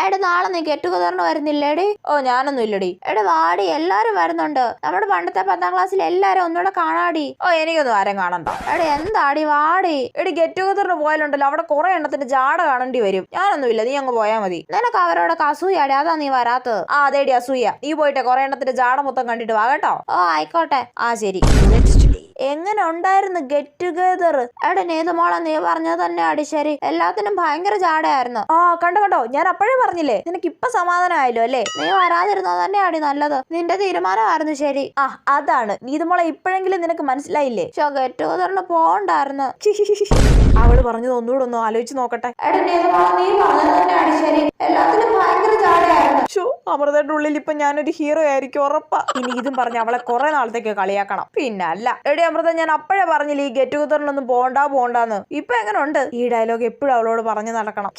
എടി നാളെ നീ ഗെറ്റ് ടുഗദറിന് വരുന്നില്ലേടി? ഓ ഞാനൊന്നും ഇല്ലടി. എടി വാടി, എല്ലാരും വരുന്നുണ്ട്. നമ്മുടെ പണ്ടത്തെ 10ാം ക്ലാസ്സിൽ എല്ലാരും ഒന്നുകൂടെ കാണാടി. ഓ എനിക്കൊന്നും ആരും കാണണ്ട. എടി എന്താടി വാടി. എടി ഗെറ്റ് ടുഗദറിന് പോയാലുണ്ടല്ലോ അവിടെ കുറെ എണ്ണത്തിന്റെ ജാട കാണേണ്ടി വരും. ഞാനൊന്നുമില്ല, നീ അങ്ങ് പോയാൽ മതി. നിനക്ക് അവരോടൊക്കെ അസൂയാടി, അതാ നീ വരാത്തത്. ആ അതേടി അസൂയ. നീ പോയിട്ട് കുറെ എണ്ണത്തിന്റെ ജാട മൊത്തം കണ്ടിട്ട് വാ കേട്ടോ. ഓ ആയിക്കോട്ടെ. ആ ശരി. എങ്ങനെ ഉണ്ടായിരുന്നു ഗെറ്റ് ടുഗദർ? എടാ നീതുമോളെ, നീ പറഞ്ഞത് തന്നെ അടി ശരി. എല്ലാത്തിനും ഭയങ്കര ജാടയായിരുന്നു. ആ കണ്ടോ, ഞാൻ അപ്പോഴേ പറഞ്ഞില്ലേ, നിനക്ക് ഇപ്പൊ സമാധാനമായല്ലോ അല്ലേ? നീ വരാതിരുന്നത് തന്നെ അടി നല്ലത്. നിന്റെ തീരുമാനമായിരുന്നു ശരി. ആ അതാണ് നീതുമോളെ, ഇപ്പോഴെങ്കിലും നിനക്ക് മനസ്സിലായില്ലേ? ഗെറ്റ് ടുഗദറിന് പോകണ്ടായിരുന്നു. അവള് പറഞ്ഞത് ഒന്നുകൂടെ ഒന്ന് ആലോചിച്ച് നോക്കട്ടെ. എടാ നീതുമോളെ, നീ പറഞ്ഞത് തന്നെ അടി ശരി. എല്ലാത്തിനും ഭയങ്കര ജാടയായിരുന്നു. അമൃതയുടെ ഉള്ളിൽ ഇപ്പൊ ഞാനൊരു ഹീറോ ആയിരിക്കും ഉറപ്പാ. ഇനി ഇതും പറഞ്ഞ് അവളെ കുറെ നാളത്തേക്ക് കളിയാക്കണം. പിന്നല്ല. എടി അമൃത, ഞാൻ അപ്പോഴേ പറഞ്ഞില്ലേ ഈ ഗെറ്റ് ടുഗദറിനൊന്നും പോണ്ടാന്ന്. ഇപ്പൊ എങ്ങനെ ഉണ്ട്? ഈ ഡയലോഗ് എപ്പോഴും അവളോട് പറഞ്ഞു നടക്കണം.